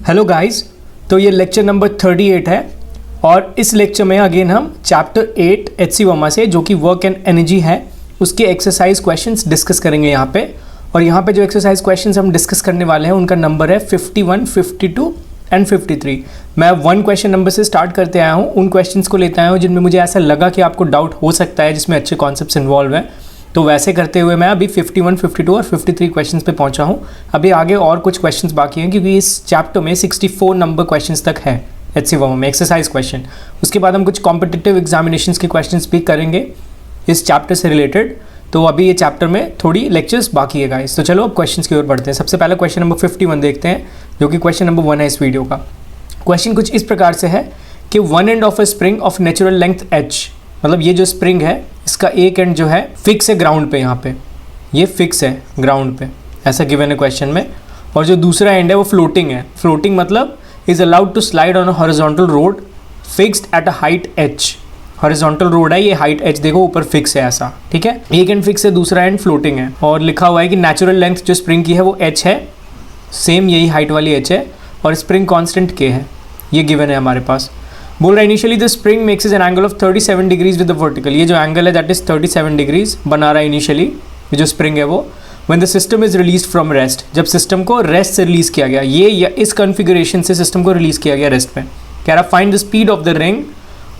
Hello guys, तो ये lecture number 38 है और इस लेक्चर में अगेन हम चैप्टर 8 एच.सी. वर्मा से जो कि वर्क एंड एनर्जी है उसके एक्सरसाइज क्वेश्चंस डिस्कस करेंगे यहाँ पे। और यहाँ पे जो एक्सरसाइज क्वेश्चंस हम डिस्कस करने वाले हैं उनका नंबर है 51, 52 एंड 53। मैं 1 क्वेश्चन नंबर से स्टार्ट करते आया हूँ, उन क्वेश्चंस को लेते आया हूँ जिनमें मुझे ऐसा लगा कि आपको डाउट हो सकता है, जिसमें अच्छे कॉन्सेप्ट्स इन्वॉल्व हैं। तो वैसे करते हुए मैं अभी 51, 52 और 53 क्वेश्चंस पे पहुंचा हूं। अभी आगे और कुछ क्वेश्चंस बाकी हैं क्योंकि इस चैप्टर में 64 नंबर क्वेश्चंस तक है एच.सी. वर्मा में एक्सरसाइज क्वेश्चन। उसके बाद हम कुछ कॉम्पिटिटिव एग्जामिनेशंस के क्वेश्चंस भी करेंगे इस चैप्टर से रिलेटेड। तो अभी ये चैप्टर में थोड़ी लेक्चर्स बाकी है गाइस। तो चलो अब क्वेश्चंस की ओर बढ़ते हैं। सबसे पहला क्वेश्चन नंबर 51 देखते हैं, जो कि क्वेश्चन नंबर 1 है इस वीडियो का। क्वेश्चन कुछ इस प्रकार से है कि one end of a spring of natural length h, मतलब ये जो स्प्रिंग है इसका एक एंड जो है फिक्स है ग्राउंड पे, यहाँ पे ये फिक्स है ग्राउंड पे, ऐसा गिवन है क्वेश्चन में। और जो दूसरा एंड है वो फ्लोटिंग है। फ्लोटिंग मतलब is allowed to slide on a horizontal rod fixed at a height h। Horizontal rod है, ये हाइट h देखो ऊपर फिक्स है ऐसा, ठीक है। एक एंड फिक्स है, दूसरा एंड फ्लोटिंग है और लिखा हुआ है कि नेचुरल लेंथ जो स्प्रिंग की है वो h है, सेम यही हाइट वाली h है और स्प्रिंग कॉन्स्टेंट k है, ये गिवन है हमारे पास। बोल रहा है initially the spring makes an angle of 37 degrees with the vertical. ये जो एंगल है दैट इज 37 डिग्रीज बना रहा है इनिशियली, ये जो स्प्रिंग है वो। When the system is release from rest, जब सिस्टम को रेस्ट से रिलीज किया गया, ये या इस कॉन्फ़िगरेशन से सिस्टम को रिलीज किया गया रेस्ट में। कह रहा find the speed of the ring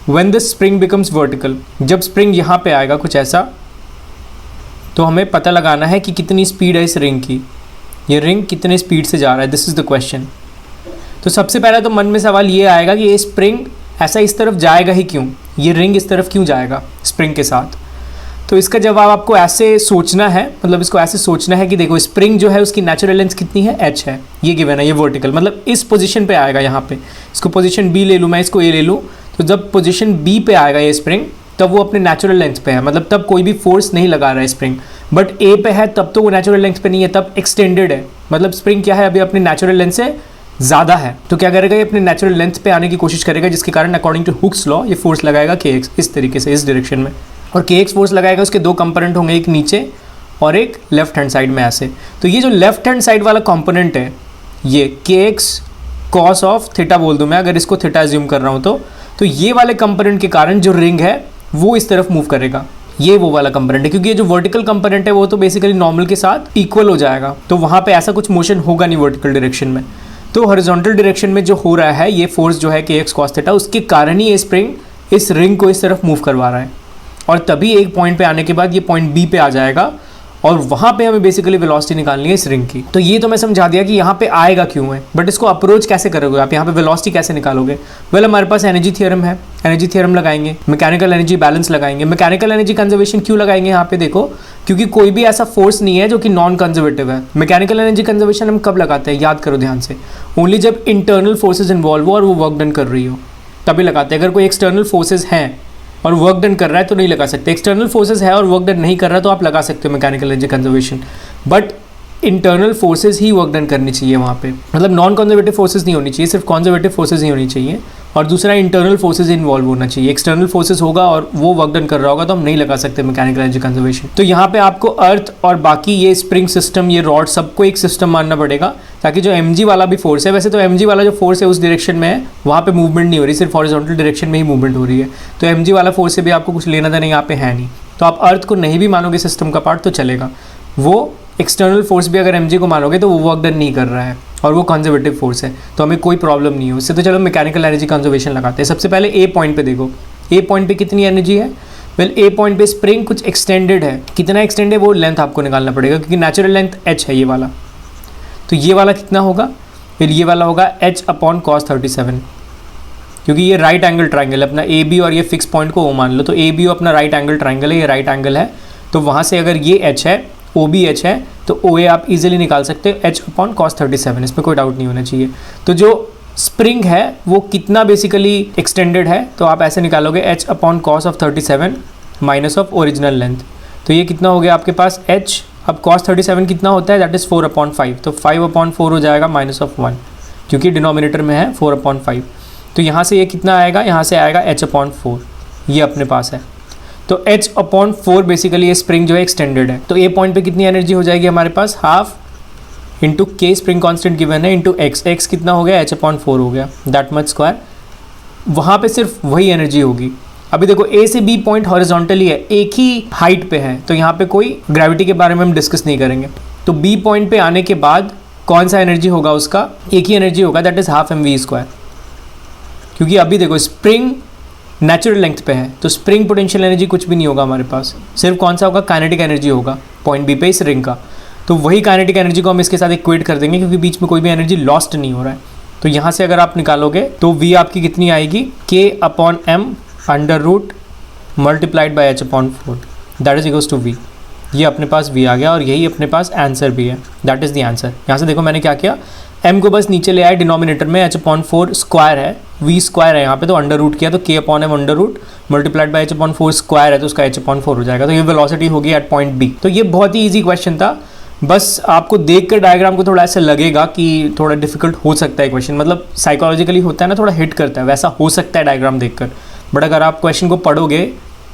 when the spring becomes vertical. जब स्प्रिंग यहाँ पे आएगा कुछ ऐसा, तो हमें पता लगाना है कि कितनी स्पीड है इस रिंग की, ये रिंग कितने स्पीड से जा रहा है, दिस इज द क्वेश्चन। तो सबसे पहला तो मन में सवाल ये आएगा कि ये स्प्रिंग ऐसा इस तरफ जाएगा ही क्यों, ये रिंग इस तरफ क्यों जाएगा स्प्रिंग के साथ। तो इसका जवाब आपको ऐसे सोचना है, मतलब इसको ऐसे सोचना है कि देखो स्प्रिंग जो है उसकी नेचुरल लेंथ कितनी है, h है, ये गिवन है, ये वर्टिकल मतलब इस पोजीशन पे आएगा यहाँ पे। इसको पोजीशन B ले लूँ मैं, इसको A ले लूँ, तो जब पोजीशन B पे आएगा ये स्प्रिंग तब वो अपने नेचुरल लेंथ पे है, मतलब तब कोई भी फोर्स नहीं लगा रहा है स्प्रिंग। बट A पे है तब तो वो नेचुरल लेंथ पे नहीं है, तब एक्सटेंडेड है, मतलब स्प्रिंग क्या है अभी अपनी नेचुरल लेंथ से ज़्यादा है। तो क्या करेगा ये अपने नेचुरल लेंथ पे आने की कोशिश करेगा, जिसके कारण अकॉर्डिंग टू हुक्स लॉ ये फोर्स लगाएगा kx इस तरीके से इस डायरेक्शन में। और kx फोर्स लगाएगा, उसके दो कंपोनेंट होंगे, एक नीचे और एक लेफ्ट हैंड साइड में ऐसे। तो ये जो लेफ्ट हैंड साइड वाला कंपोनेंट है ये kx कॉस ऑफ थीटा बोल दूँ मैं, अगर इसको थीटा एज्यूम कर रहा हूँ तो ये वाले कंपोनेंट के कारण जो रिंग है वो इस तरफ मूव करेगा, ये वो वाला कंपोनेंट है। क्योंकि ये जो वर्टिकल कंपोनेंट है वो तो बेसिकली नॉर्मल के साथ इक्वल हो जाएगा, तो वहाँ पे ऐसा कुछ मोशन होगा नहीं वर्टिकल डायरेक्शन में। तो हॉरिजॉन्टल डायरेक्शन में जो हो रहा है ये फोर्स जो है kx cos थीटा, उसके कारण ही ये स्प्रिंग इस रिंग को इस तरफ मूव करवा रहा है। और तभी एक पॉइंट पे आने के बाद ये पॉइंट B पे आ जाएगा और वहाँ पे हमें बेसिकली वेलोसिटी निकालनी है इस रिंग की। तो ये तो मैं समझा दिया कि यहाँ पे आएगा क्यों है, बट इसको अप्रोच कैसे करोगे आप, यहाँ पे वेलोसिटी कैसे निकालोगे। वेल हमारे पास एनर्जी थ्योरम है, एनर्जी थ्योरम लगाएंगे, मैकेनिकल एनर्जी बैलेंस लगाएंगे। मैकेनिकल एनर्जी कंजर्वेशन क्यों लगाएंगे यहाँ पे देखो, क्योंकि कोई भी ऐसा फोर्स नहीं है जो कि नॉन कंजर्वेटिव है। मैकेनिकल एनर्जी कंजर्वेशन हम कब लगाते हैं, याद करो ध्यान से, ओनली जब इंटरनल फोर्सेज इन्वॉल्व हो और वो वर्क डन कर रही हो तभी लगाते हैं। अगर कोई एक्सटर्नल फोर्सेज हैं और वर्क डन कर रहा है तो नहीं लगा सकते। एक्सटर्नल फोर्सेज है और वर्क डन नहीं कर रहा है तो आप लगा सकते हो mechanical energy conservation, but internal forces he work done करनी चाहिए वहाँ पे, मतलब नॉन कंजर्वेटिव फोर्सेज नहीं होनी चाहिए, सिर्फ कंजर्वेटिव फोर्सेज ही होनी चाहिए। और दूसरा इंटरनल फोर्सेज इन्वॉल्व होना चाहिए। एक्सटर्नल फोर्सेज होगा और वो वर्क डन कर रहा होगा तो हम नहीं लगा सकते मैकेनिकल एनर्जी कंजर्वेशन। तो यहाँ पे आपको अर्थ और बाकी ये स्प्रिंग सिस्टम, ये रॉड, सबको एक सिस्टम मानना पड़ेगा, ताकि जो mg वाला भी फोर्स है, वैसे तो mg वाला जो फोर्स है उस डायरेक्शन में है, वहाँ पे मूवमेंट नहीं हो रही, सिर्फ हॉरिजॉन्टल डायरेक्शन में ही मूवमेंट हो रही है। तो mg वाला फोर्स से भी आपको कुछ लेना देना यहाँ पे है नहीं। तो आप अर्थ को नहीं भी मानोगे सिस्टम का पार्ट तो चलेगा, वो एक्सटर्नल फोर्स भी अगर mg को मानोगे तो वो वर्क डन नहीं कर रहा है और वो कंजर्वेटिव फोर्स है, तो हमें कोई प्रॉब्लम नहीं है उससे। तो चलो मैकेनिकल एनर्जी कंजर्वेशन लगाते हैं। सबसे पहले ए पॉइंट पे देखो, ए पॉइंट पे कितनी एनर्जी है। वेल ए पॉइंट पे स्प्रिंग कुछ एक्सटेंडेड है, कितना एक्सटेंड है वो लेंथ आपको निकालना पड़ेगा, क्योंकि नेचुरल लेंथ h है ये वाला। तो ये वाला कितना होगा, फिर ये वाला होगा h अपॉन cos 37, क्योंकि ये राइट एंगल ट्राइंगल है अपना ए बी, और ये फिक्स पॉइंट को ओ मान लो। तो ए बी अपना राइट एंगल ट्राइंगल है, ये राइट एंगल है, तो वहाँ से अगर ये h है, ओ बी एच है, तो ओ ए आप इजीली निकाल सकते हो h अपॉन cos 37, इसमें कोई डाउट नहीं होना चाहिए। तो जो स्प्रिंग है वो कितना बेसिकली एक्सटेंडेड है, तो आप ऐसे निकालोगे h upon cos of 37 minus of original length. तो ये कितना हो गया आपके पास h, अब cos 37 कितना होता है, दैट इज़ 4 अपॉन 5, तो 5 अपॉन 4 हो जाएगा माइनस ऑफ 1, क्योंकि डिनोमिनेटर में है 4 अपॉन 5। तो यहाँ से ये कितना आएगा, यहाँ से आएगा h अपॉन 4, ये अपने पास है। तो h अपॉन 4 बेसिकली ये स्प्रिंग जो है एक्सटेंडेड है। तो ए पॉइंट पे कितनी एनर्जी हो जाएगी हमारे पास, हाफ इंटू के स्प्रिंग कांस्टेंट गिवन है इंटू एक्स, एक्स कितना हो गया h/4 हो गया, दैट मच स्क्वायर। वहाँ पे सिर्फ वही एनर्जी होगी। अभी देखो ए से बी पॉइंट हॉरिजॉन्टली है, एक ही हाइट पे है, तो यहाँ पे कोई ग्रेविटी के बारे में हम डिस्कस नहीं करेंगे। तो बी पॉइंट पे आने के बाद कौन सा एनर्जी होगा, उसका एक ही एनर्जी होगा, दैट इज हाफ mv²। क्योंकि अभी देखो स्प्रिंग नेचुरल लेंथ पे है, तो स्प्रिंग पोटेंशियल एनर्जी कुछ भी नहीं होगा हमारे पास, सिर्फ कौन सा होगा, काइनेटिक एनर्जी होगा पॉइंट बी पे इस रिंग का। तो वही काइनेटिक एनर्जी को हम इसके साथ इक्वेट कर देंगे, क्योंकि बीच में कोई भी एनर्जी लॉस्ट नहीं हो रहा है। तो यहाँ से अगर आप निकालोगे तो v आपकी कितनी आएगी, k/m √ multiplied by h/4, that is equals to v। ये अपने पास v आ गया और यही अपने पास आंसर भी है, दैट इज़ द आंसर। यहाँ से देखो मैंने क्या किया, m को बस नीचे ले आया, डिनोमिनेटर में h/4 स्क्वायर है, v स्क्वायर है यहाँ पे, तो अंडर रूट किया, तो k/m √ multiplied by h/4 square है, तो उसका h/4 हो जाएगा। तो ये वेलोसिटी होगी एट पॉइंट b। तो ये बहुत ही ईजी क्वेश्चन था, बस आपको देख कर डायग्राम को थोड़ा ऐसा लगेगा कि थोड़ा डिफिकल्ट हो सकता है क्वेश्चन, मतलब साइकोलॉजिकली होता है ना, थोड़ा हिट करता है, वैसा हो सकता है डायग्राम देखकर। बट अगर आप क्वेश्चन को पढ़ोगे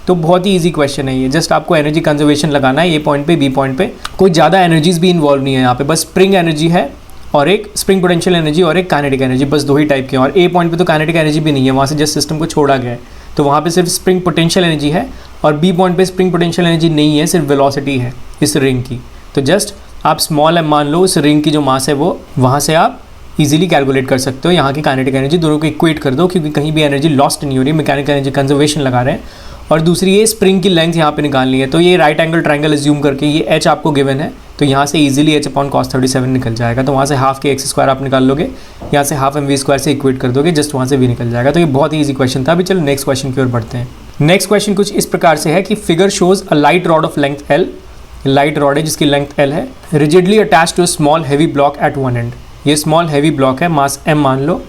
तो बहुत ही इजी क्वेश्चन है ये, जस्ट आपको एनर्जी कंजर्वेशन लगाना है, ए पॉइंट पे बी पॉइंट पे, कोई ज़्यादा एनर्जीज भी इन्वॉल्व नहीं है यहाँ पे, बस स्प्रिंग एनर्जी है और एक स्प्रिंग पोटेंशियल एनर्जी और एक काइनेटिक एनर्जी, बस दो ही टाइप के हैं। और ए पॉइंट पे तो काइनेटिक एनर्जी भी नहीं है, वहाँ से जस्ट सिस्टम को छोड़ा गया है, तो वहाँ पे सिर्फ स्प्रिंग पोटेंशियल एनर्जी है, और बी पॉइंट पे स्प्रिंग पोटेंशियल एनर्जी नहीं है, सिर्फ वेलोसिटी है इस रिंग की। तो जस्ट आप स्मॉल एम मान लो, उस रिंग की जो मास है वो, वहाँ से आप इजीली कैलकुलेट कर सकते हो यहाँ की काइनेटिक एनर्जी, दोनों को इक्वेट कर दो, क्योंकि कहीं भी एनर्जी लॉस्ट नहीं हो रही, मैकेनिकल एनर्जी कंजर्वेशन लगा रहे हैं। और दूसरी ये स्प्रिंग की लेंथ यहाँ पे निकालनी है, तो ये राइट एंगल ट्रायंगल एज्यूम करके ये h आपको गिवन है, तो यहाँ से इजीली h/cos37 निकल जाएगा। तो वहाँ से हाफ के x² आप निकाल लोगे, यहाँ से हाफ mv² से इक्वेट कर दोगे, जस्ट वहाँ से भी निकल जाएगा। तो ये बहुत ही ईजी क्वेश्चन था। अभी चलो नेक्स्ट क्वेश्चन की ओर बढ़ते हैं। नेक्स्ट क्वेश्चन कुछ इस प्रकार से है कि figure shows a light rod of length l, light rod है जिसकी लेंथ l है, rigidly attach to a small heavy block at one end. ये स्मॉल हैवी ब्लॉक है, मास m मान लो,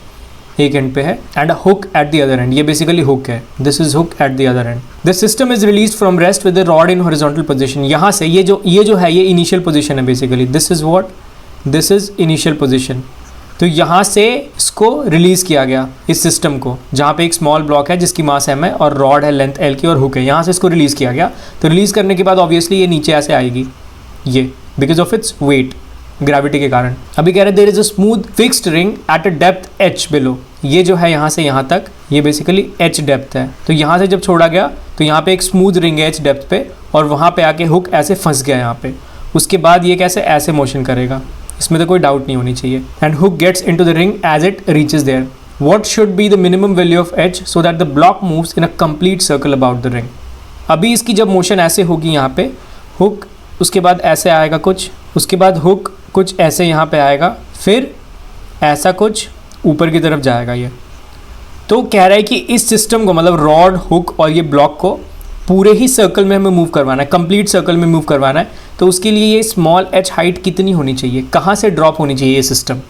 एक एंड पे है, and hook at the other end, ये बेसिकली हुक है, this is hook at the other end. The system is released from rest with the rod in horizontal position. यहाँ से ये जो है ये इनिशियल पोजीशन है basically, this is what, this is initial position. तो यहाँ से इसको रिलीज किया गया इस सिस्टम को, जहाँ पे एक स्मॉल ब्लॉक है जिसकी मास m है और रॉड है लेंथ l की और हुक है, यहाँ से इसको रिलीज किया गया। तो रिलीज करने के बाद ऑब्वियसली ये नीचे ऐसे आएगी, ये because of its weight, gravity के कारण। अभी कह रहे there is a smooth fixed ring at a depth h below. ये जो है यहाँ से यहाँ तक, ये बेसिकली h डेप्थ है। तो यहाँ से जब छोड़ा गया तो यहाँ पे एक स्मूथ रिंग है h डेप्थ पे, और वहाँ पे आके हुक ऐसे फंस गया यहाँ पे। उसके बाद ये कैसे ऐसे मोशन करेगा, इसमें तो कोई डाउट नहीं होनी चाहिए। And hook gets into the ring as it reaches there. What should be the minimum value of h so that the block moves in a complete circle about the ring. अभी इसकी जब motion ऐसे होगी यहाँ पे, hook उसके बाद ऐसे आएगा कुछ, उसके बाद हुक कुछ ऐसे यहाँ पे आएगा, फिर ऐसा कुछ ऊपर की तरफ जाएगा ये। तो कह रहा है कि इस सिस्टम को, मतलब रॉड, हुक और ये ब्लॉक को पूरे ही सर्कल में हमें मूव करवाना है, कंप्लीट सर्कल में मूव करवाना है। तो उसके लिए ये स्मॉल h हाइट कितनी होनी चाहिए, कहाँ से ड्रॉप होनी चाहिए ये सिस्टम,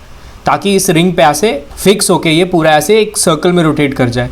ताकि इस रिंग पे ऐसे फिक्स होके ये पूरा ऐसे एक सर्कल में रोटेट कर जाए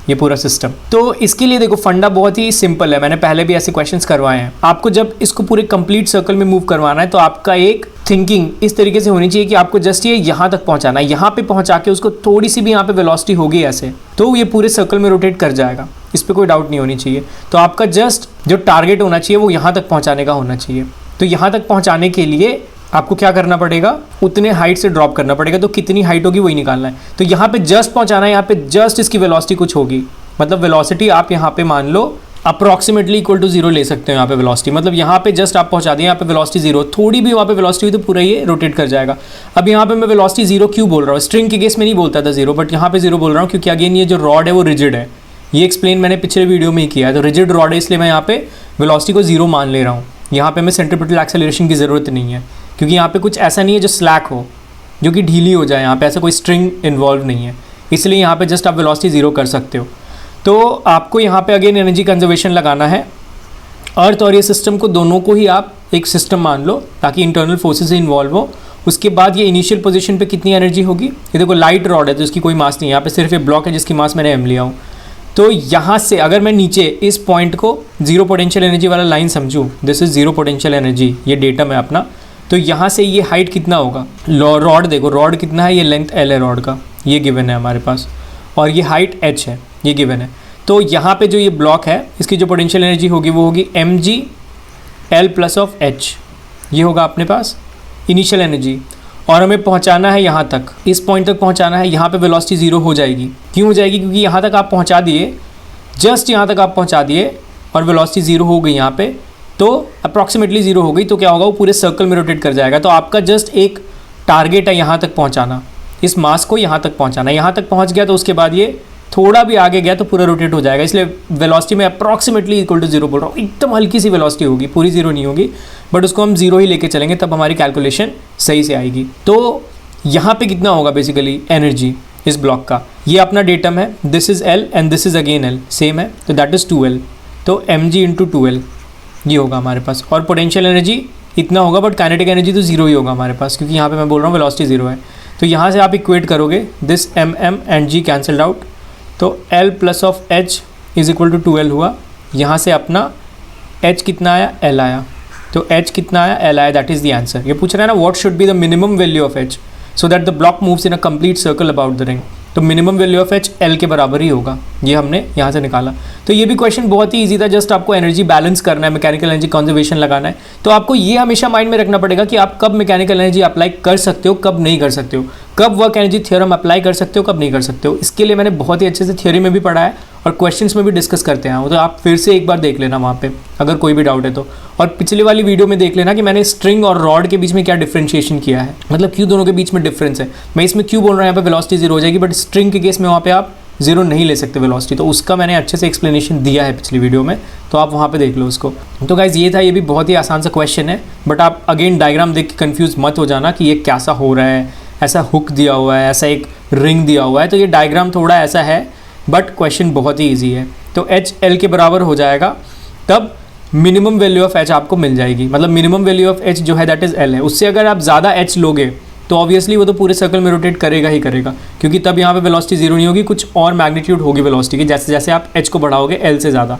ये पूरा सिस्टम। तो इसके लिए देखो फंडा बहुत ही सिंपल है, मैंने पहले भी ऐसे क्वेश्चंस करवाए हैं। आपको जब इसको पूरे कंप्लीट सर्कल में मूव करवाना है तो आपका एक थिंकिंग इस तरीके से होनी चाहिए कि आपको जस्ट ये यहाँ तक पहुँचाना है, यहाँ पे पहुँचा के उसको थोड़ी सी भी यहाँ पे वेलोसिटी होगी ऐसे, तो ये पूरे सर्कल में रोटेट कर जाएगा, इस पर कोई डाउट नहीं होनी चाहिए। तो आपका जस्ट जो टारगेट होना चाहिए वो यहाँ तक पहुँचाने का होना चाहिए। तो यहाँ तक पहुँचाने के लिए आपको क्या करना पड़ेगा, उतने हाइट से ड्रॉप करना पड़ेगा। तो कितनी हाइट होगी वही निकालना है। तो यहाँ पे जस्ट पहुँचाना है, यहाँ पे जस्ट इसकी वेलोसिटी कुछ होगी, मतलब वेलोसिटी आप यहाँ पे मान लो अप्रॉक्सीमेटली इक्वल टू 0 ले सकते हो यहाँ पे वेलोसिटी, मतलब यहाँ पे जस्ट आप पहुँचा दिए, यहाँ पे वेलोसिटी 0, थोड़ी भी वहाँ पे वेलोसिटी हुई तो पूरा ये रोटेट कर जाएगा। अब यहाँ पे मैं वेलोसिटी 0 क्यों बोल रहा हूँ, स्ट्रिंग के केस में नहीं बोलता था 0, बट यहाँ पे 0 बोल रहा हूँ क्योंकि अगेन ये जो रॉड है वो रिजिड है, ये एक्सप्लेन मैंने पिछले वीडियो में ही किया है। तो रिजिड रॉड है इसलिए मैं यहाँ पे वेलोसिटी को 0 मान ले रहा हूँ। यहाँ पे मैं सेंट्रीपिटल एक्सेलरेशन की ज़रूरत नहीं है, क्योंकि यहाँ पे कुछ ऐसा नहीं है जो स्लैक हो, जो कि ढीली हो जाए, यहाँ पे ऐसा कोई स्ट्रिंग इन्वॉल्व नहीं है, इसलिए यहाँ पे जस्ट आप वेलोसिटी 0 कर सकते हो। तो आपको यहाँ पे अगेन एनर्जी कंजर्वेशन लगाना है, अर्थ और ये सिस्टम को दोनों को ही आप एक सिस्टम मान लो ताकि इंटरनल फोर्सेस इन्वॉल्व हो। उसके बाद ये इनिशियल पोजीशन पे कितनी एनर्जी होगी, ये देखो लाइट रॉड है तो इसकी कोई मास नहीं है, यहाँ पे सिर्फ ये ब्लॉक है जिसकी मास मैंने m लिया हूँ। तो यहाँ से अगर मैं नीचे इस पॉइंट को 0 पोटेंशियल एनर्जी वाला लाइन समझूँ, दिस इज 0 पोटेंशियल एनर्जी, ये डेटा है अपना। तो यहाँ से ये हाइट कितना होगा, रॉड देखो रॉड कितना है, ये लेंथ l है रॉड का, ये गिवन है हमारे पास, और ये हाइट h है, ये गिवन है। तो यहाँ पे जो ये ब्लॉक है इसकी जो पोटेंशियल एनर्जी होगी वो होगी mg l plus of h, ये होगा अपने पास इनिशियल एनर्जी। और हमें पहुंचाना है यहाँ तक, इस पॉइंट तक पहुंचाना है, यहाँ पे वेलोसिटी ज़ीरो हो जाएगी। क्यों हो जाएगी? क्योंकि यहाँ तक आप पहुँचा दिए, जस्ट यहाँ तक आप पहुँचा दिए और वेलोसिटी ज़ीरो हो गई यहाँ पे, तो अप्रॉक्सीमेटली ज़ीरो हो गई, तो क्या होगा, वो पूरे सर्कल में रोटेट कर जाएगा। तो आपका जस्ट एक टारगेट है यहाँ तक पहुँचाना, इस मास को यहाँ तक पहुँचाना। यहाँ तक पहुँच गया तो उसके बाद ये थोड़ा भी आगे गया तो पूरा रोटेट हो जाएगा। इसलिए वेलोसिटी में अप्रॉक्सीमेटली इक्वल टू जीरो बोल रहा हूँ। एकदम हल्की सी वेलोसिटी होगी, पूरी जीरो नहीं होगी, बट उसको हम जीरो ही लेके चलेंगे, तब हमारी कैलकुलेशन सही से आएगी। तो यहाँ पे कितना होगा बेसिकली एनर्जी इस ब्लॉक का, ये अपना डेटम है, this is L and this is again L, same है, तो दैट इज़ 2L, तो mg इंटू 2L ये होगा हमारे पास। और पोटेंशियल एनर्जी इतना होगा, बट काइनेटिक एनर्जी तो जीरो ही होगा हमारे पास, क्योंकि यहाँ पे मैं बोल रहा हूँ वेलोसिटी जीरो है। तो यहाँ से आप इक्वेट करोगे, this mm and g cancelled out, तो L plus of h is equal to 2L हुआ। यहाँ से अपना h कितना आया, L आया, तो h कितना आया, L आया, दैट इज़ द आंसर। ये पूछ रहा है ना, what should be the minimum value of h so that the block moves in a complete circle about the ring. तो minimum value of h L के बराबर ही होगा, ये हमने यहाँ से निकाला। तो ये भी क्वेश्चन बहुत ही ईजी था, जस्ट आपको एनर्जी बैलेंस करना है, मैकेनिकल एनर्जी कंजर्वेशन लगाना है। तो आपको ये हमेशा माइंड में रखना पड़ेगा कि आप कब मैकेनिकल एनर्जी अप्लाई कर सकते हो, कब नहीं कर सकते हो, कब वर्क एनर्जी थ्योरम अप्लाई कर सकते हो, कब नहीं कर सकते हो। इसके लिए मैंने बहुत ही अच्छे से थ्योरी में भी पढ़ा है और क्वेश्चंस में भी डिस्कस करते हैं, तो आप फिर से एक बार देख लेना वहाँ पे अगर कोई भी डाउट है तो। और पिछले वाली वीडियो में देख लेना कि मैंने स्ट्रिंग और रॉड के बीच में क्या डिफरेंशिएशन किया है, मतलब क्यों दोनों के बीच में डिफरेंस है। मैं इसमें क्यों बोल रहा हूँ यहाँ पे वेलोसिटी जीरो हो जाएगी, बट स्ट्रिंग के केस में वहाँ पे आप जीरो नहीं ले सकते वेलोसिटी, तो उसका मैंने अच्छे से एक्सप्लेनेशन दिया है पिछली वीडियो में, तो आप वहाँ पे देख लो उसको। तो गाइज ये था, ये भी बहुत ही आसान सा क्वेश्चन है, बट आप अगेन डायग्राम देख के कन्फ्यूज मत हो जाना कि ये कैसा हो रहा है, ऐसा हुक दिया हुआ है, ऐसा एक रिंग दिया हुआ है, तो ये डायग्राम थोड़ा ऐसा है, बट क्वेश्चन बहुत ही ईजी है। तो h L के बराबर हो जाएगा, तब मिनिमम वैल्यू ऑफ h आपको मिल जाएगी, मतलब मिनिमम वैल्यू ऑफ h जो है दैट इज़ L है। उससे अगर आप ज़्यादा h लोगे तो ऑब्वियसली वो तो पूरे सर्कल में रोटेट करेगा ही करेगा, क्योंकि तब यहाँ पे वेलोसिटी जीरो नहीं होगी, कुछ और मैग्नीट्यूड होगी वेलोसिटी की, जैसे जैसे आप h को बढ़ाओगे L से ज़्यादा।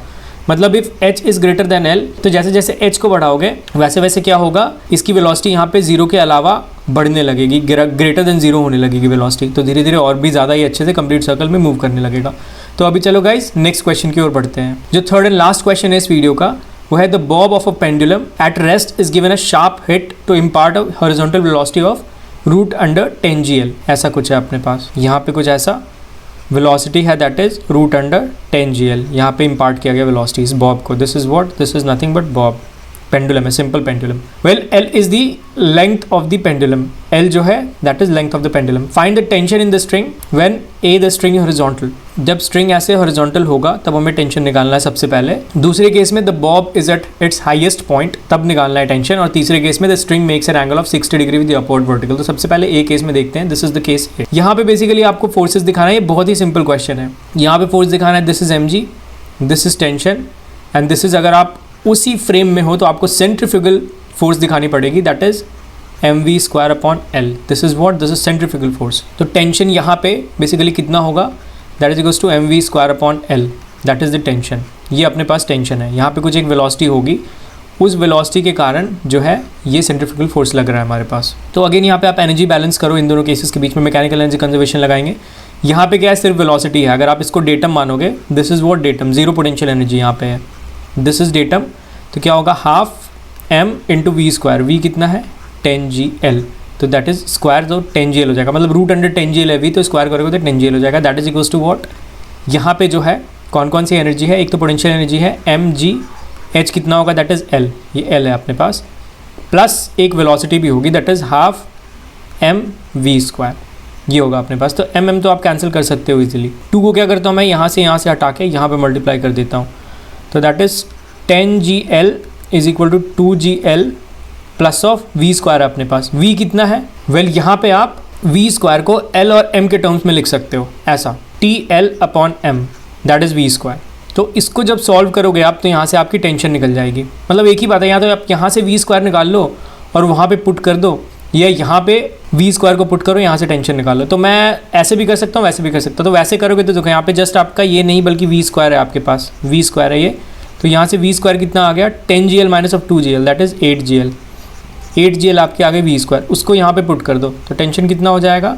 मतलब if h is greater than L, तो जैसे जैसे h को बढ़ाओगे वैसे वैसे क्या होगा, इसकी वेलोसिटी यहाँ पे जीरो के अलावा बढ़ने लगेगी, ग्रेटर देन जीरो होने लगेगी वेलोसिटी, तो धीरे धीरे और भी ज़्यादा ही अच्छे से कंप्लीट सर्कल में मूव करने लगेगा। तो अभी चलो गाइस नेक्स्ट क्वेश्चन की ओर बढ़ते हैं। जो थर्ड एंड लास्ट क्वेश्चन है इस वीडियो का, वो है the bob of a pendulum at rest is given a sharp hit to impart a horizontal velocity of root under 10 GL। ऐसा कुछ है अपने पास, यहाँ पे कुछ ऐसा वेलोसिटी है that is root under 10 GL, यहाँ पे इम्पार्ट किया गया वेलोसिटी इस बॉब को। This is what, this is nothing but bob, pendulum है, simple pendulum. Well L is the length of the pendulum, L जो है that is length of the pendulum. Find the tension in the string when A the string horizontal. जब string ऐसे horizontal होगा तब हमें tension निकालना है सबसे पहले। दूसरे केस में the Bob is at its highest point, तब निकालना है टेंशन। और तीसरे केस में the string makes an angle of 60 degree with the upward vertical. तो सबसे पहले ए केस में देखते हैं, दिस इज द केस ए। यहाँ पे बेसिकली आपको फोर्सेस दिखाना है, ये बहुत ही सिंपल क्वेश्चन है। यहाँ पे फोर्स दिखाना है, this is mg, this is tension and this is, अगर आप उसी फ्रेम में हो तो आपको सेंट्रीफ्यूगल फोर्स दिखानी पड़ेगी, that is mv square upon L। This is what, this is centrifugal force. तो टेंशन यहाँ पे बेसिकली कितना होगा, that is equals to mv square upon L, that is the tension. ये अपने पास टेंशन है, यहाँ पे कुछ एक वेलोसिटी होगी, उस वेलोसिटी के कारण जो है ये सेंट्रीफ्यूगल फोर्स लग रहा है हमारे पास। तो अगेन यहाँ पे आप एनर्जी बैलेंस करो, इन दोनों केसेस के बीच में मैकेनिकल एनर्जी कंजर्वेशन लगाएंगे। यहाँ पे क्या है, सिर्फ वेलोसिटी है, अगर आप इसको डेटम मानोगे, this is what datum, zero potential energy यहाँ पे है, दिस इज डेटम। तो क्या होगा, half m into v square, v कितना है 10 GL, तो दैट इज स्क्वायर, तो 10 GL हो जाएगा, मतलब रूट अंडर 10 GL है वी, तो स्क्वायर करोगे तो 10 GL हो जाएगा, that is equals to what. यहाँ पे जो है कौन कौन सी एनर्जी है, एक तो पोटेंशियल एनर्जी है mg, h कितना होगा, दैट इज L, ये L है अपने पास, प्लस एक वेलोसिटी भी होगी that is half mv square, ये होगा अपने पास। तो mm तो आप कैंसिल कर सकते हो इजीली। 2 को क्या करता हूँ मैं, यहाँ से हटा के यहाँ पे मल्टीप्लाई कर देता हूँ, तो that is 10 GL is equal to 2 GL plus of v square है अपने पास। v कितना है, वेल यहाँ पे आप v स्क्वायर को L और m के टर्म्स में लिख सकते हो, ऐसा TL upon m, that is v square. तो इसको जब सॉल्व करोगे आप, तो यहाँ से आपकी टेंशन निकल जाएगी। मतलब एक ही बात है, यहाँ तो आप यहाँ से वी स्क्वायर निकाल लो और वहाँ पे पुट कर दो, या यहाँ पे वी स्क्वायर को पुट करो, यहाँ से टेंशन निकालो। तो मैं ऐसे भी कर सकता हूँ, वैसे भी कर सकता हूँ। तो वैसे करोगे तो देखो यहाँ पे जस्ट आपका ये नहीं बल्कि वी स्क्वायर है आपके पास, वी स्क्वायर है ये, तो यहाँ से वी स्क्वायर कितना आ गया 10 GL minus of 2 GL, that is 8 GL। 8 GL आपके आ गए वी स्क्वायर, उसको यहाँ पे पुट कर दो, तो टेंशन कितना हो जाएगा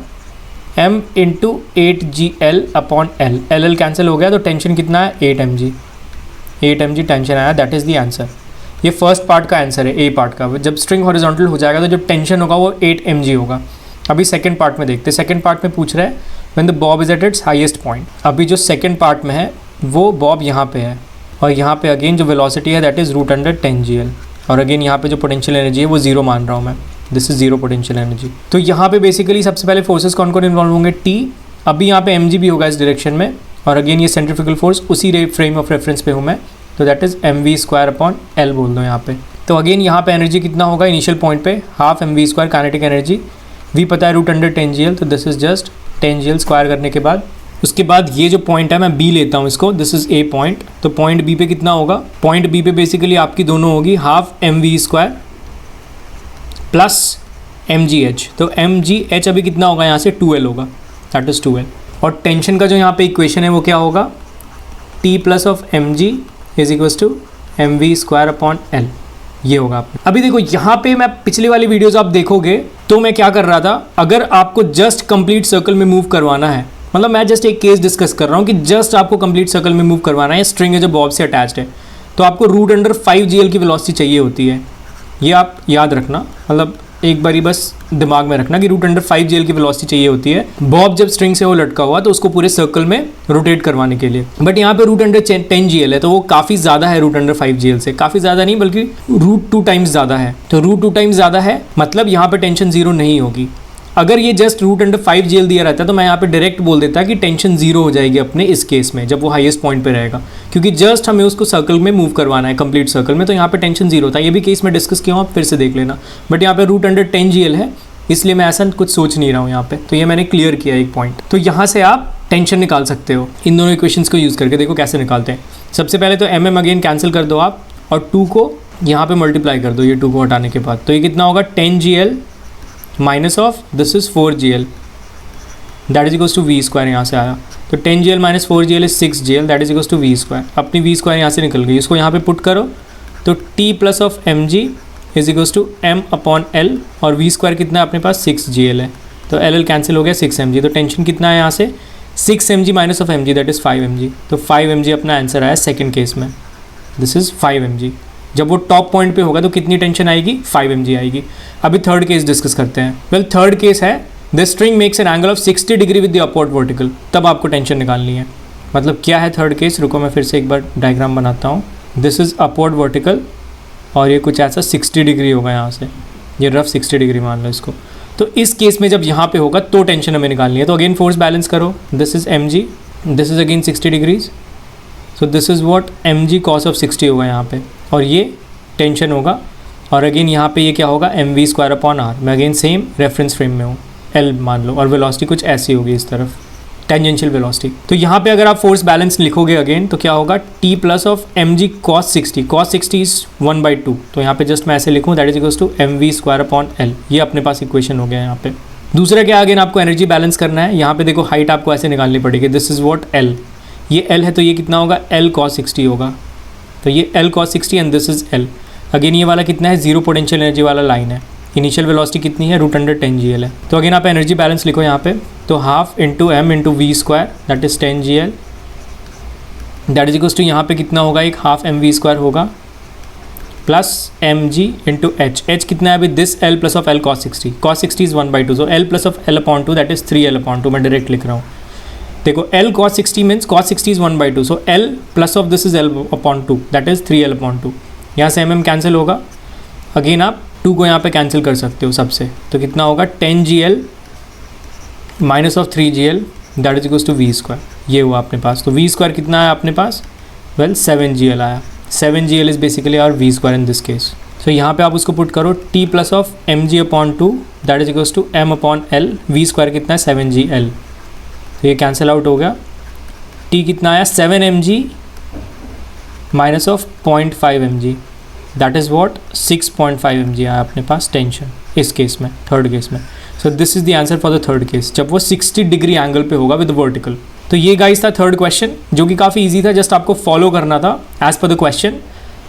m into 8 GL upon L, LL cancel हो गया, तो टेंशन कितना है 8 mg, 8 mg टेंशन आया, दैट इज़ द आंसर। ये फर्स्ट पार्ट का आंसर है, ए पार्ट का। जब स्ट्रिंग हॉरिजॉन्टल हो जाएगा तो जो टेंशन होगा वो 8 mg होगा। अभी सेकंड पार्ट में देखते हैं। सेकंड पार्ट में पूछ रहा है when the Bob is at its highest point. अभी जो सेकंड पार्ट में है वो बॉब यहाँ पे है और यहाँ पे अगेन जो वेलोसिटी है दैट इज़ √10 और अगेन यहाँ पे जो पोटेंशियल एनर्जी है वो जीरो मान रहा हूँ मैं, this is zero potential energy. तो यहाँ पे बेसिकली सबसे पहले फोर्सेस कौन कौन इन्वॉल्व होंगे, टी, अभी यहाँ पे mg भी होगा इस डायरेक्शन में और अगेन ये सेंट्रीफ्यूगल फोर्स उसी फ्रेम ऑफ रेफरेंस पे हूँ मैं, तो दैट इज mv²/L बोल दो यहाँ पे। तो अगेन यहाँ पे एनर्जी कितना होगा इनिशियल पॉइंट पे, half mv² kinetic energy, v पता है √10 तो दिस इज जस्ट 10 स्क्वायर करने के बाद उसके बाद ये जो पॉइंट है मैं B लेता हूँ इसको, दिस इज ए पॉइंट। तो पॉइंट B पे कितना होगा, पॉइंट B पे बेसिकली आपकी दोनों होगी हाफ mv² प्लस mgh। तो mgh अभी कितना होगा यहाँ से 2L होगा, दैट इज 2L। और टेंशन का जो यहाँ पे इक्वेशन है वो क्या होगा, T plus of mg is equals to mv²/L, ये होगा आपका। अभी देखो यहाँ पे मैं पिछली वाली वीडियोस आप देखोगे तो मैं क्या कर रहा था, अगर आपको जस्ट कंप्लीट सर्कल में मूव करवाना है, मतलब मैं जस्ट एक केस डिस्कस कर रहा हूँ कि जस्ट आपको कंप्लीट सर्कल में मूव करवाना है, स्ट्रिंग है जो बॉब से अटैच्ड है, तो आपको √5gl की वेलोसिटी चाहिए होती है। ये आप याद रखना, मतलब एक बारी बस दिमाग में रखना कि √5gl की वेलोसिटी चाहिए होती है बॉब जब स्ट्रिंग से वो लटका हुआ तो उसको पूरे सर्कल में रोटेट करवाने के लिए। बट यहाँ पे √10gl है तो वो काफ़ी ज़्यादा है √5gl से, काफ़ी ज़्यादा नहीं बल्कि √2 टाइम्स ज़्यादा है। तो √2 टाइम्स ज़्यादा है मतलब यहाँ पे टेंशन जीरो नहीं होगी। अगर ये जस्ट √5gl दिया रहता तो मैं यहाँ पे डायरेक्ट बोल देता कि टेंशन जीरो हो जाएगी अपने इस केस में जब वो हाईएस्ट पॉइंट पे रहेगा, क्योंकि जस्ट हमें उसको सर्कल में मूव करवाना है कंप्लीट सर्कल में, तो यहाँ पे टेंशन जीरो था। ये भी केस में डिस्कस किया हूँ, आप फिर से देख लेना। बट यहाँ पे √10gl है इसलिए मैं ऐसा कुछ सोच नहीं रहा हूँ यहाँ पे, तो ये मैंने क्लियर किया एक पॉइंट। तो यहाँ से आप टेंशन निकाल सकते हो इन दोनों इक्वेशंस को यूज़ करके। देखो कैसे निकालते हैं। सबसे पहले तो mm अगेन कैंसिल कर दो आप और 2 को यहाँ पे मल्टीप्लाई कर दो, ये 2 को हटाने के बाद, तो ये कितना होगा 10gl minus of this is 4gl that is equals to v²। यहाँ से आया तो 10gl minus 4gl is 6gl that is equals to v²। अपनी v² यहाँ से निकल गई, इसको यहाँ पे पुट करो तो t plus of mg is equals to m/L और v² कितना है अपने पास 6gl है, तो LL कैंसिल हो गया 6mg। तो टेंशन कितना है यहाँ से 6mg minus of mg that is 5mg। तो 5mg अपना आंसर आया सेकेंड केस में, दिस इज़ 5mg। जब वो टॉप पॉइंट पे होगा तो कितनी टेंशन आएगी 5mg आएगी। अभी थर्ड केस डिस्कस करते हैं। वेल थर्ड केस है the string makes an angle of 60 degree with the upward vertical, तब आपको टेंशन निकालनी है। मतलब क्या है थर्ड केस, रुको मैं फिर से एक बार डायग्राम बनाता हूँ। दिस इज़ अपवर्ड वर्टिकल और ये कुछ ऐसा 60 डिग्री होगा यहाँ से, ये रफ 60 डिग्री मान लो इसको। तो इस केस में जब यहाँ पे होगा तो टेंशन हमें निकालनी है। तो अगेन फोर्स बैलेंस करो, this is mg, this is again 60 degrees, so this is what mg cos of 60 होगा यहाँ पे और ये टेंशन होगा। और अगेन यहाँ पे ये क्या होगा mv²/r। मैं अगेन सेम रेफरेंस फ्रेम में हूँ, L मान लो, और वेलोसिटी कुछ ऐसी होगी इस तरफ, टेंजेंशियल वेलोसिटी। तो यहाँ पे अगर आप फोर्स बैलेंस लिखोगे अगेन तो क्या होगा t plus of mg cos 60, cos 60 is 1/2, तो यहाँ पे जस्ट मैं ऐसे लिखूँ that is equals to mv²/L। ये अपने पास इक्वेशन हो गया यहाँ पे। दूसरा क्या, अगेन आपको एनर्जी बैलेंस करना है। यहाँ पे देखो हाइट आपको ऐसे निकालनी पड़ेगी, दिस इज व्हाट L, ये L है तो ये कितना होगा L cos 60 होगा, तो ये L cos 60 and this is L। Again ये वाला कितना है, जीरो पोटेंशियल एनर्जी वाला लाइन है। इनिशियल वेलोसिटी कितनी है, √10gl है। तो अगेन आप एनर्जी बैलेंस लिखो यहाँ पे, तो half into m into v² that is 10gl that is equals to यहाँ पे कितना होगा, एक हाफ mv² होगा प्लस mg इंटू h कितना है अभी, this L plus of L cos 60, cos 60 is 1/2, so L plus of L/2 that is 3L/2। मैं डायरेक्ट लिख रहा हूँ, देखो L cos 60 means cos 60 is 1/2, so L plus of this is L/2 that is 3L/2। यहाँ से mm cancel होगा, again आप 2 को यहाँ पे कैंसिल कर सकते हो सबसे, तो कितना होगा 10gl minus of 3gl that is equals to v²। ये हुआ अपने पास, तो v² कितना है अपने पास, वेल 7gl आया। 7gl is basically our v² in this case. So यहाँ पे आप उसको पुट करो t plus of mg/2 that is equals to m/L, v² कितना है 7gl, तो ये कैंसिल आउट हो गया। t कितना आया 7mg minus of 0.5 mg that is what 6.5 mg आया अपने पास टेंशन इस केस में, थर्ड केस में। So this is the answer for the third case, जब वो 60 डिग्री एंगल पे होगा विद वर्टिकल। तो ये गाइस था थर्ड क्वेश्चन, जो कि काफ़ी इजी था, जस्ट आपको फॉलो करना था एज पर द क्वेश्चन।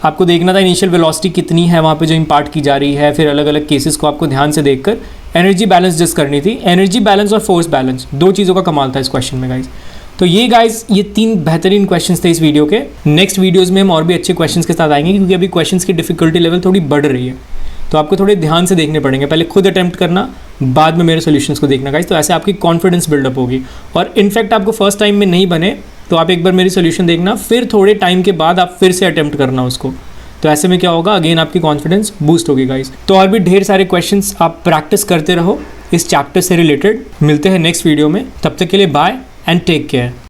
आपको देखना था इनिशियल वेलोसिटी कितनी है वहाँ पे जो इम्पार्ट की जा रही है, फिर अलग अलग केसेस को आपको ध्यान से देखकर एनर्जी बैलेंस जस्ट करनी थी। एनर्जी बैलेंस और फोर्स बैलेंस, दो चीज़ों का कमाल था इस क्वेश्चन में गाइस। तो ये गाइस ये 3 बेहतरीन क्वेश्चंस थे इस वीडियो के। नेक्स्ट वीडियोस में हम और भी अच्छे क्वेश्चंस के साथ आएंगे, क्योंकि अभी क्वेश्चंस की डिफिकल्टी लेवल थोड़ी बढ़ रही है, तो आपको थोड़े ध्यान से देखने पड़ेंगे। पहले खुद अटेम्प्ट करना, बाद में मेरे सॉल्यूशंस को देखना गाइस। तो ऐसे आपकी कॉन्फिडेंस बिल्डअप होगी। और इनफैक्ट आपको फर्स्ट टाइम में नहीं बने तो आप एक बार मेरी सॉल्यूशन देखना, फिर थोड़े टाइम के बाद आप फिर से अटेम्प्ट करना उसको। तो ऐसे में क्या होगा, अगेन आपकी कॉन्फिडेंस बूस्ट होगी गाइस। तो और भी ढेर सारे क्वेश्चंस आप प्रैक्टिस करते रहो इस चैप्टर से रिलेटेड। मिलते हैं नेक्स्ट वीडियो में, तब तक के लिए बाय एंड टेक केयर।